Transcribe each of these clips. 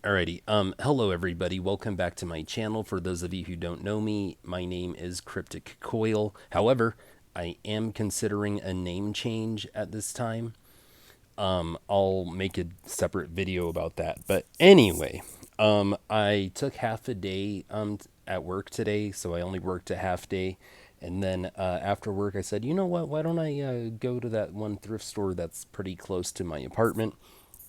Alrighty. Hello everybody. Welcome back to my channel. For those of you who don't know me, my name is Cryptic Coil. However, I am considering a name change at this time. I'll make a separate video about that. But anyway, I took half a day at work today, so I only worked a half day. And then after work, I said, you know what? Why don't I go to that one thrift store that's pretty close to my apartment,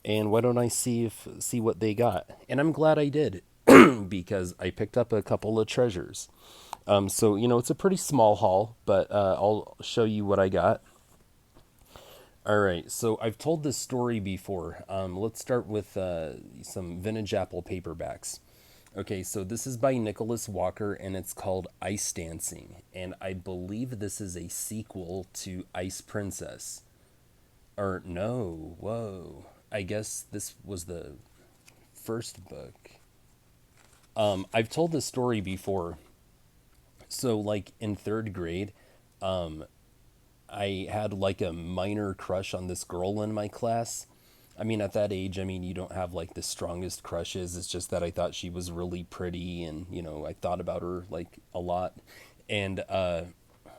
and why don't I see what they got? And I'm glad I did because I picked up a couple of treasures. So it's a pretty small haul, but I'll show you what I got. All right, so I've told this story before. Let's start with some vintage Apple paperbacks. Okay, so this is by Nicholas Walker and it's called Ice Dancing. And I believe this is a sequel to Ice Princess. Or no, whoa. I guess this was the first book. I've told this story before. So, like in third grade, I had like a minor crush on this girl in my class. I mean, at that age, you don't have like the strongest crushes. It's just that I thought she was really pretty and, I thought about her like a lot. And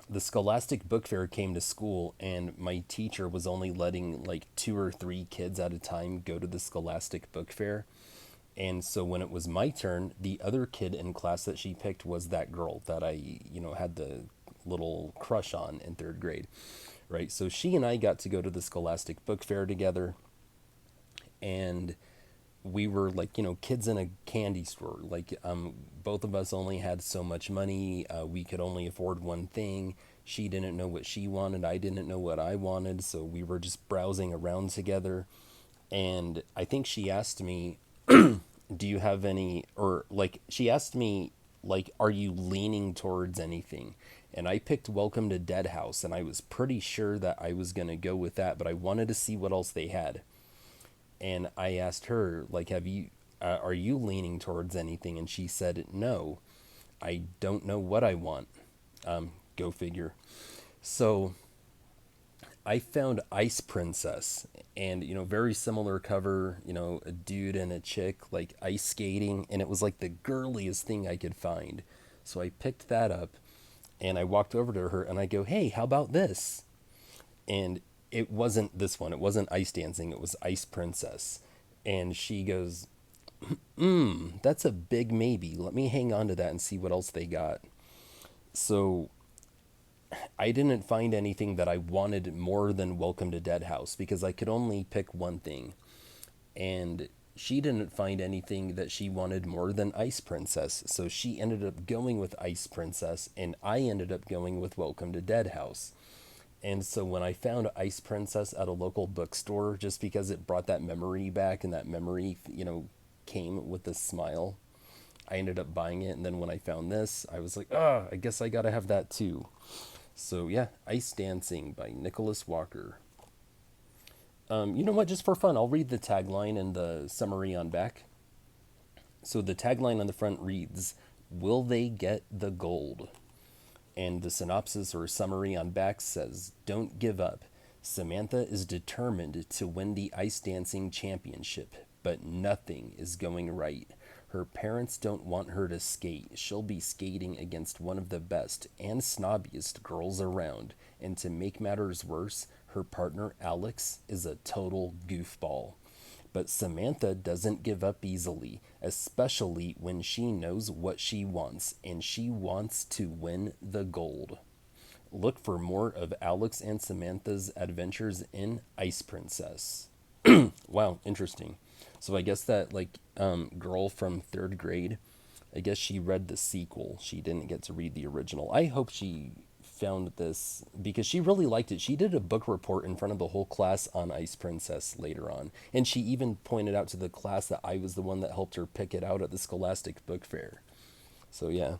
the Scholastic Book Fair came to school, and my teacher was only letting like two or three kids at a time go to the Scholastic Book Fair. And so when it was my turn, the other kid in class that she picked was that girl that I had the little crush on in third grade, right? So she and I got to go to the Scholastic Book Fair together, and we were like, kids in a candy store. Like, both of us only had so much money. We could only afford one thing. She didn't know what she wanted. I didn't know what I wanted. So we were just browsing around together. And I think she asked me, do you have any, or like she asked me, like, are you leaning towards anything? And I picked Welcome to Dead House, and I was pretty sure that I was going to go with that, but I wanted to see what else they had. And I asked her, like, are you leaning towards anything? And she said, no, I don't know what I want. Go figure. So I found Ice Princess, and very similar cover, a dude and a chick like ice skating, and it was like the girliest thing I could find. So I picked that up, and I walked over to her and I go, "Hey, how about this?" And it wasn't this one. It wasn't Ice Dancing. It was Ice Princess. And she goes, "That's a big maybe. Let me hang on to that and see what else they got." So I didn't find anything that I wanted more than Welcome to Dead House because I could only pick one thing. And she didn't find anything that she wanted more than Ice Princess. So she ended up going with Ice Princess, and I ended up going with Welcome to Dead House. And so when I found Ice Princess at a local bookstore, just because it brought that memory back, and that memory, came with a smile, I ended up buying it. And then when I found this, I was like, I guess I gotta have that too. So yeah, Ice Dancing by Nicholas Walker. You know what? Just for fun, I'll read the tagline and the summary on back. So the tagline on the front reads, "Will they get the gold?" And the synopsis or summary on back says, "Don't give up. Samantha is determined to win the ice dancing championship, but nothing is going right. Her parents don't want her to skate. She'll be skating against one of the best and snobbiest girls around. And to make matters worse, her partner Alex is a total goofball. But Samantha doesn't give up easily, especially when she knows what she wants, and she wants to win the gold." Look for more of Alex and Samantha's adventures in Ice Princess. Wow, interesting. So I guess that girl from third grade, I guess she read the sequel. She didn't get to read the original. I hope she found this because she really liked it. She did a book report in front of the whole class on Ice Princess later on. And she even pointed out to the class that I was the one that helped her pick it out at the Scholastic Book Fair. So yeah.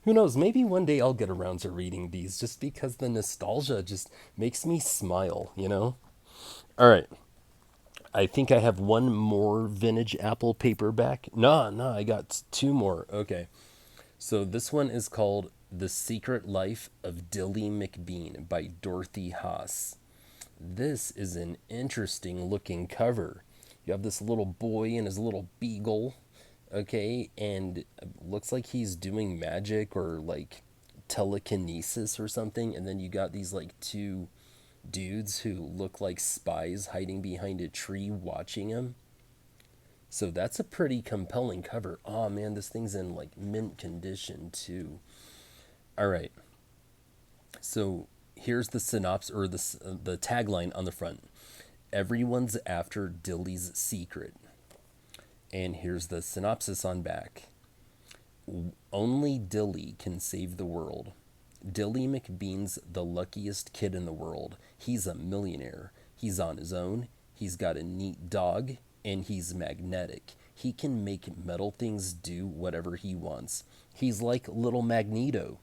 Who knows? Maybe one day I'll get around to reading these just because the nostalgia just makes me smile? All right. I think I have one more vintage Apple paperback. No, I got two more. Okay. So this one is called The Secret Life of Dilly McBean by Dorothy Haas. This is an interesting looking cover. You have this little boy and his little beagle, okay, and looks like he's doing magic or like telekinesis or something, and then you got these like two dudes who look like spies hiding behind a tree watching him. So that's a pretty compelling cover. Oh man, this thing's in like mint condition too. All right. So here's the synopsis or the tagline on the front. Everyone's after Dilly's secret. And here's the synopsis on back. Only Dilly can save the world. Dilly McBean's the luckiest kid in the world. He's a millionaire. He's on his own. He's got a neat dog, and he's magnetic. He can make metal things do whatever he wants. He's like little Magneto.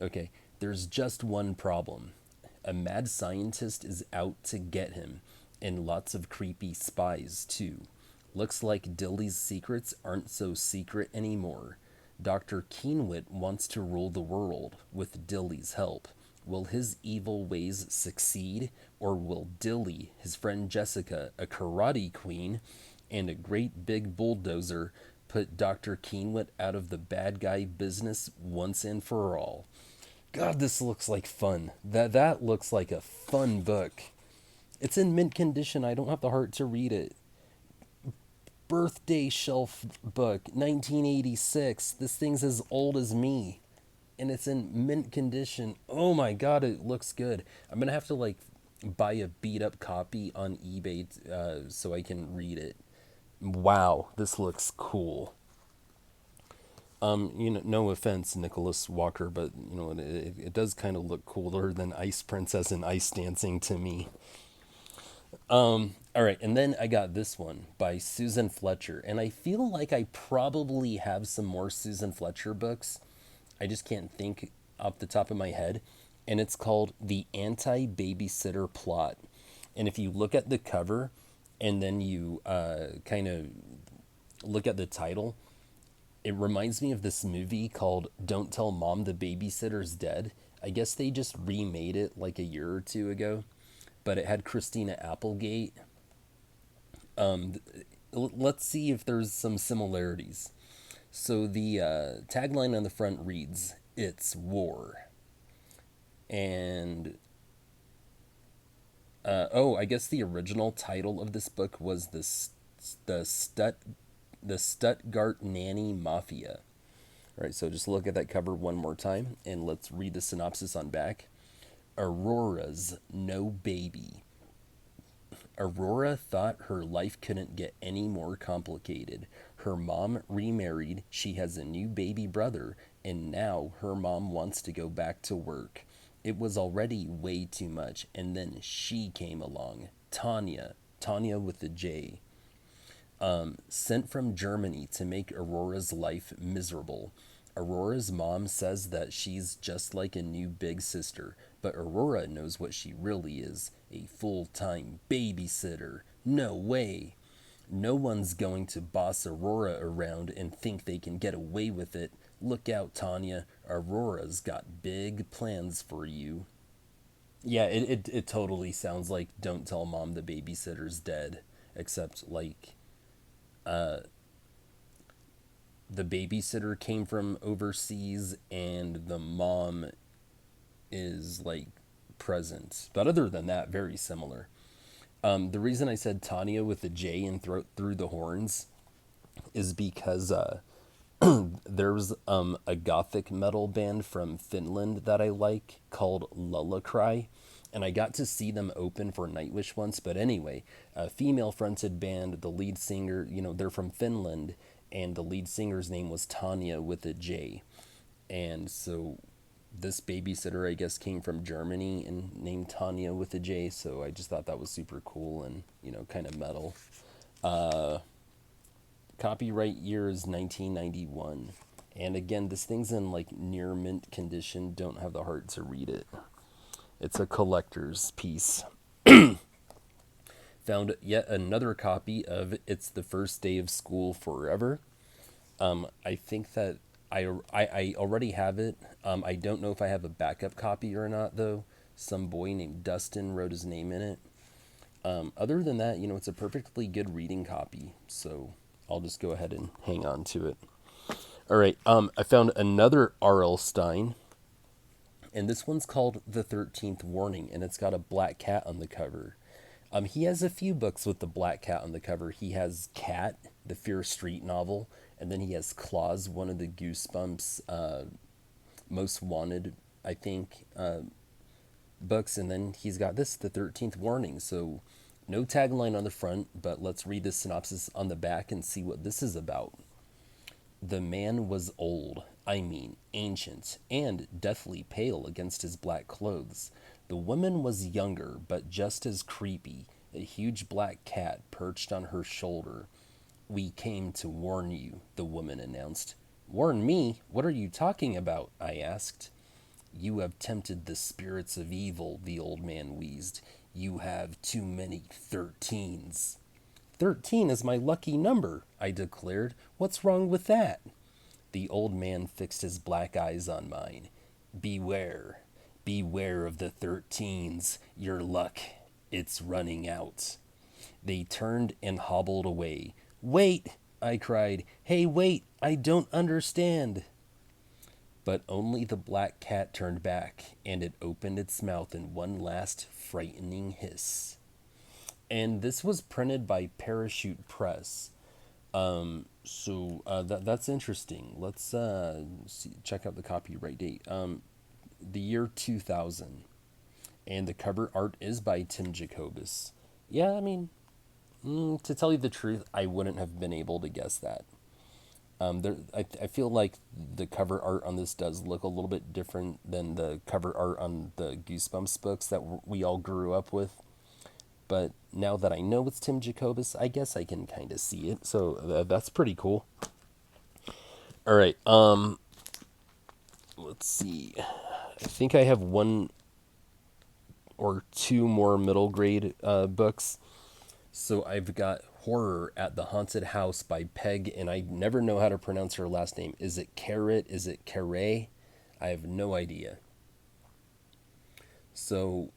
Okay, there's just one problem. A mad scientist is out to get him, and lots of creepy spies, too. Looks like Dilly's secrets aren't so secret anymore. Dr. Keenwit wants to rule the world with Dilly's help. Will his evil ways succeed, or will Dilly, his friend Jessica, a karate queen, and a great big bulldozer put Dr. Keenwit out of the bad guy business once and for all? God, this looks like fun. That looks like a fun book. It's in mint condition. I don't have the heart to read it. Birthday shelf book, 1986. This thing's as old as me, and it's in mint condition. Oh my god, it looks good. I'm gonna have to like buy a beat up copy on eBay so I can read it. Wow, this looks cool. No offense, Nicholas Walker, but it does kind of look cooler than Ice Princess and Ice Dancing to me. All right, and then I got this one by Susan Fletcher, and I feel like I probably have some more Susan Fletcher books. I just can't think off the top of my head, and it's called The Anti-Babysitter Plot. And if you look at the cover, and then you kind of look at the title, it reminds me of this movie called Don't Tell Mom the Babysitter's Dead. I guess they just remade it like a year or two ago, but it had Christina Applegate. Um, let's see if there's some similarities. So the tagline on the front reads, "It's war." And oh, I guess the original title of this book was the Stut the Stuttgart Nanny Mafia. All right, so just look at that cover one more time, and let's read the synopsis on back. Aurora's no baby. Aurora thought her life couldn't get any more complicated. Her mom remarried, she has a new baby brother, and now her mom wants to go back to work. It was already way too much, and then she came along. Tanya with the J, sent from Germany to make Aurora's life miserable. Aurora's mom says that she's just like a new big sister, but Aurora knows what she really is, a full-time babysitter. No way. No one's going to boss Aurora around and think they can get away with it. Look out, Tanya. Aurora's got big plans for you. Yeah, it totally sounds like Don't Tell Mom the Babysitter's Dead, except like the babysitter came from overseas and the mom is like present. But other than that, very similar. The reason I said Tanya with the J and through the horns is because there's a gothic metal band from Finland that I like called Lullacry. And I got to see them open for Nightwish once. But anyway, a female fronted band, the lead singer, they're from Finland. And the lead singer's name was Tanya with a J. And so this babysitter, I guess, came from Germany and named Tanya with a J. So I just thought that was super cool and, kind of metal. Copyright year is 1991. And again, this thing's in like near mint condition. Don't have the heart to read it. It's a collector's piece. Found yet another copy of It's the First Day of School Forever. I think that I already have it. I don't know if I have a backup copy or not, though. Some boy named Dustin wrote his name in it. Other than that, it's a perfectly good reading copy. So I'll just go ahead and hang on to it. All right. I found another R.L. Stein, and this one's called The 13th Warning, and it's got a black cat on the cover. He has a few books with the black cat on the cover. He has Cat, the Fear Street novel, and then he has Claws, one of the Goosebumps most wanted, I think, books. And then he's got this, The 13th Warning. So no tagline on the front, but let's read the synopsis on the back and see what this is about. The man was old, I mean ancient, and deathly pale against his black clothes. The woman was younger, but just as creepy, a huge black cat perched on her shoulder. We came to warn you, the woman announced. Warn me? What are you talking about? I asked. You have tempted the spirits of evil, the old man wheezed. You have too many 13s. 13 is my lucky number, I declared. What's wrong with that? The old man fixed his black eyes on mine. Beware. Beware of the 13s. Your luck, it's running out. They turned and hobbled away. Wait, I cried. Hey, wait, I don't understand. But only the black cat turned back, and it opened its mouth in one last frightening hiss. And this was printed by Parachute Press. That's interesting. Let's check out the copyright date. The year 2000. And the cover art is by Tim Jacobus. Yeah, I mean, to tell you the truth, I wouldn't have been able to guess that. I feel like the cover art on this does look a little bit different than the cover art on the Goosebumps books that we all grew up with. But now that I know it's Tim Jacobus, I guess I can kind of see it. So that's pretty cool. All right. Let's see. I think I have one or two more middle grade books. So I've got Horror at the Haunted House by Peg, and I never know how to pronounce her last name. Is it Carrot? Is it Carre? I have no idea. So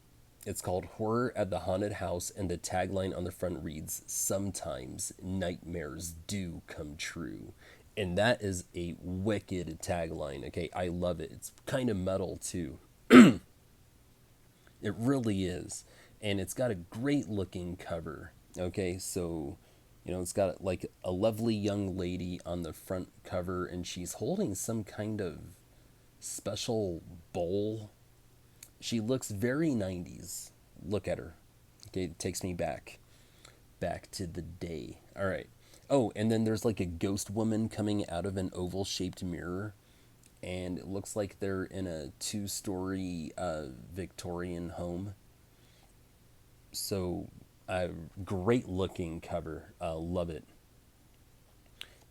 it's called Horror at the Haunted House, and the tagline on the front reads, Sometimes nightmares do come true. And that is a wicked tagline. Okay, I love it. It's kind of metal, too. It really is. And it's got a great looking cover. Okay, so, it's got like a lovely young lady on the front cover, and she's holding some kind of special bowl. She looks very 90s. Look at her. Okay, it takes me back to the day. All right. Oh, and then there's like a ghost woman coming out of an oval shaped mirror, and it looks like they're in a 2-story Victorian home. So, great looking cover. Love it.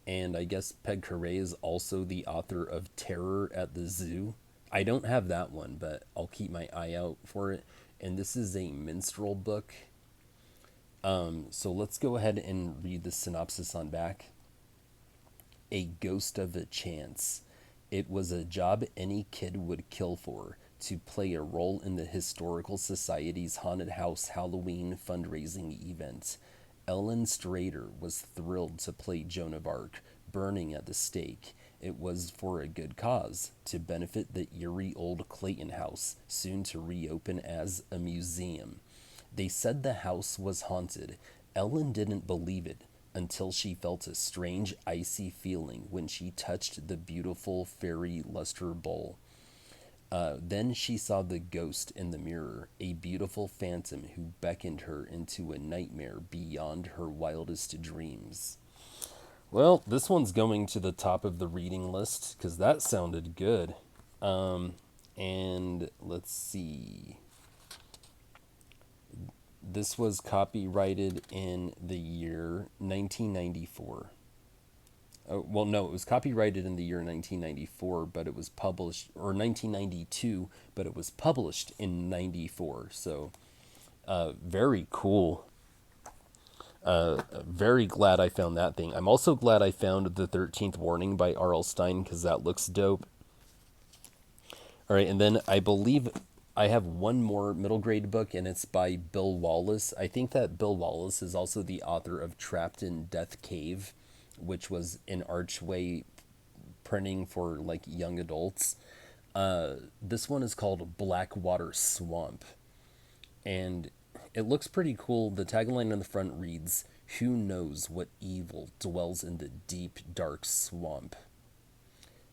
And I guess Peg Carre is also the author of Terror at the Zoo. I don't have that one, but I'll keep my eye out for it. And this is a minstrel book. So let's go ahead and read the synopsis on back. A ghost of a chance. It was a job any kid would kill for, to play a role in the Historical Society's Haunted House Halloween fundraising event. Ellen Strader was thrilled to play Joan of Arc, burning at the stake. It was for a good cause, to benefit the eerie old Clayton House, soon to reopen as a museum. They said the house was haunted. Ellen didn't believe it until she felt a strange, icy feeling when she touched the beautiful fairy luster bowl. Then she saw the ghost in the mirror, a beautiful phantom who beckoned her into a nightmare beyond her wildest dreams. Well, this one's going to the top of the reading list because that sounded good. And let's see. This was copyrighted in the year 1994. Well, no, it was copyrighted in the year 1994, but it was published, or 1992, but it was published in 94. So, very cool. Very glad I found that thing. I'm also glad I found The 13th Warning by R.L. Stein because that looks dope. All right, and then I believe I have one more middle grade book, and it's by Bill Wallace. I think that Bill Wallace is also the author of Trapped in Death Cave, which was an Archway printing for like young adults. This one is called Blackwater Swamp, and it looks pretty cool. The tagline on the front reads, "Who knows what evil dwells in the deep, dark swamp?"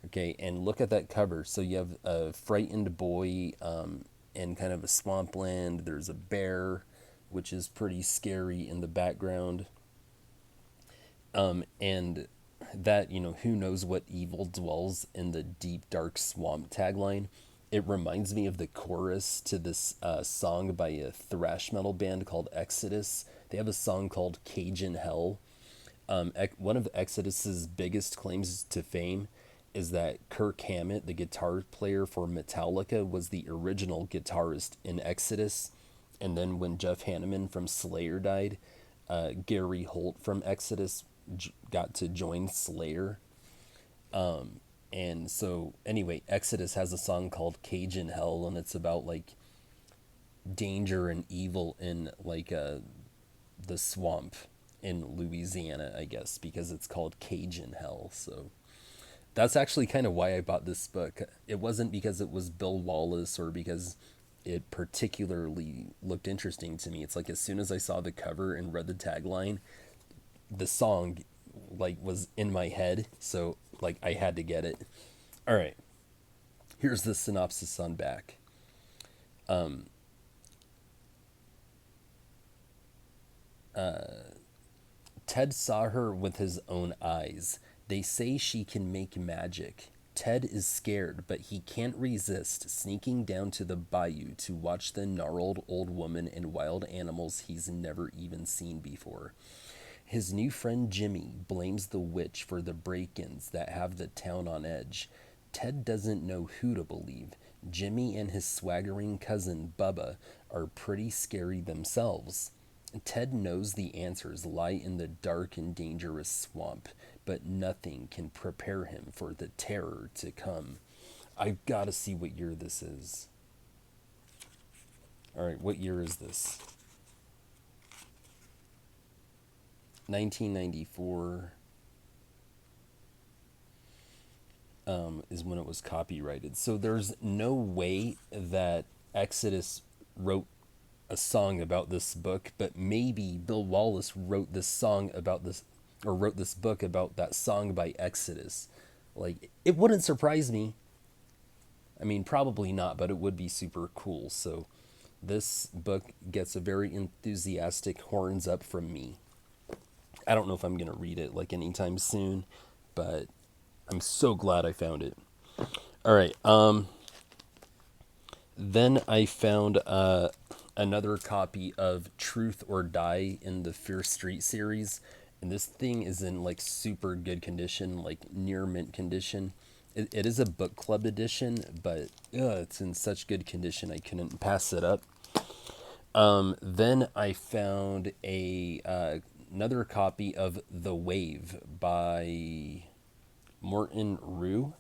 Okay, and look at that cover. So you have a frightened boy in kind of a swampland. There's a bear, which is pretty scary in the background. And that, who knows what evil dwells in the deep, dark swamp tagline. It reminds me of the chorus to this song by a thrash metal band called Exodus. They have a song called Cajun Hell. One of Exodus's biggest claims to fame is that Kirk Hammett, the guitar player for Metallica, was the original guitarist in Exodus. And then when Jeff Hanneman from Slayer died, Gary Holt from Exodus got to join Slayer. And so, anyway, Exodus has a song called Cajun Hell, and it's about like danger and evil in like the swamp in Louisiana, I guess, because it's called Cajun Hell. So that's actually kind of why I bought this book. It wasn't because it was Bill Wallace or because it particularly looked interesting to me. It's like as soon as I saw the cover and read the tagline, the song like was in my head, so like I had to get it. All right, here's the synopsis on back. Ted saw her with his own eyes. They say she can make magic. Ted is scared, but he can't resist sneaking down to the bayou to watch the gnarled old woman and wild animals he's never even seen before. His new friend Jimmy blames the witch for the break ins that have the town on edge. Ted doesn't know who to believe. Jimmy and his swaggering cousin Bubba are pretty scary themselves. Ted knows the answers lie in the dark and dangerous swamp, but nothing can prepare him for the terror to come. I've got to see what year this is. All right, what year is this? 1994 is when it was copyrighted. So there's no way that Exodus wrote a song about this book, but maybe Bill Wallace wrote this song about this, or wrote this book about that song by Exodus. Like, it wouldn't surprise me. I mean, probably not, but it would be super cool. So this book gets a very enthusiastic horns up from me. I don't know if I'm going to read it like anytime soon, but I'm so glad I found it. All right. Then I found another copy of Truth or Die in the Fear Street series. And this thing is in like super good condition, like near mint condition. It is a book club edition, but it's in such good condition I couldn't pass it up. Then I found another copy of The Wave by Morton Rue.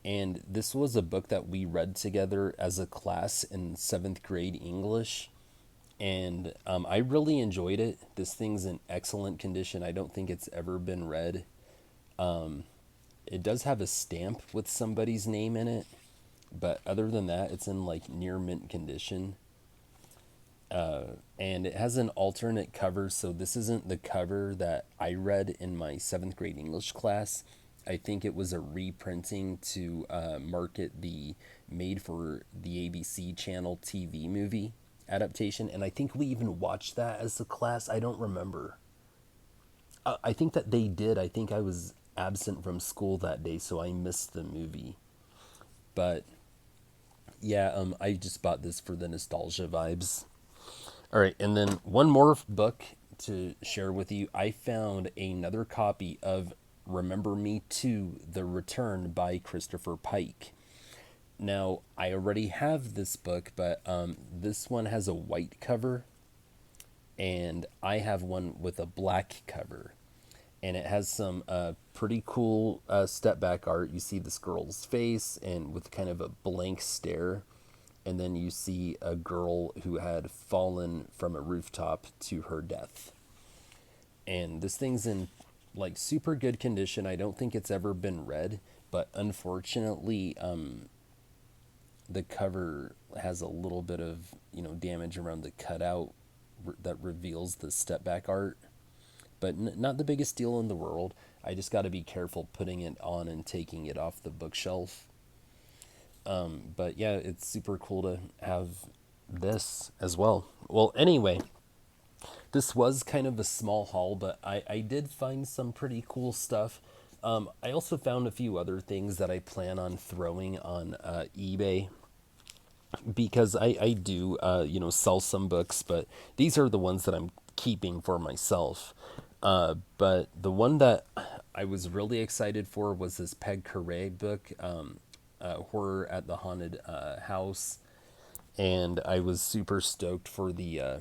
And this was a book that we read together as a class in seventh grade English. And I really enjoyed it. This thing's in excellent condition. I don't think it's ever been read. It does have a stamp with somebody's name in it. But other than that, it's in like near mint condition. And it has an alternate cover, so this isn't the cover that I read in my seventh grade English class. I think it was a reprinting to market the made for the ABC channel TV movie adaptation, and I think we even watched that as a class. I don't remember. I think that they did. I think I was absent from school that day, so I missed the movie. But yeah, I just bought this for the nostalgia vibes. All right, and then one more book to share with you. I found another copy of Remember Me 2, The Return by Christopher Pike. Now, I already have this book, but this one has a white cover, and I have one with a black cover. And it has some pretty cool step back art. You see this girl's face, and with kind of a blank stare. and then you see a girl who had fallen from a rooftop to her death. And this thing's in like super good condition. I don't think it's ever been read, but unfortunately, the cover has a little bit of damage around the cutout that reveals the step back art, but not the biggest deal in the world. I just got to be careful putting it on and taking it off the bookshelf. But yeah, it's super cool to have this as well. Well, anyway, this was kind of a small haul, but I did find some pretty cool stuff. I also found a few other things that I plan on throwing on eBay because I do, sell some books, but these are the ones that I'm keeping for myself. But the one that I was really excited for was this Peg Carre book, Horror at the Haunted House. And I was super stoked for the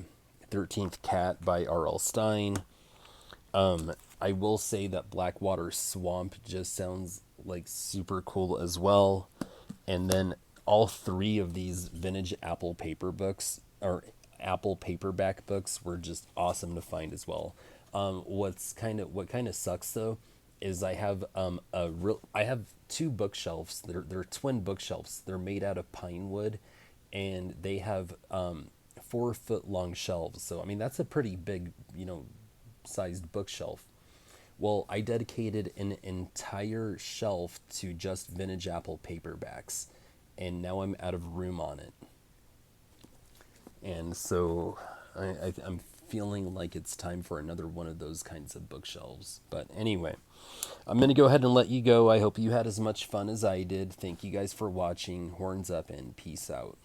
13th Cat by R.L. Stine. I will say that Blackwater Swamp just sounds like super cool as well. And then all three of these vintage Apple paper books or Apple paperback books were just awesome to find as well. What kind of sucks though is I have two bookshelves. They're twin bookshelves. They're made out of pine wood, and they have 4 foot long shelves. So I mean that's a pretty big sized bookshelf. Well, I dedicated an entire shelf to just vintage Apple paperbacks, and now I'm out of room on it. And so I'm feeling like it's time for another one of those kinds of bookshelves. But anyway, I'm going to go ahead and let you go. I hope you had as much fun as I did. Thank you guys for watching. Horns up and peace out.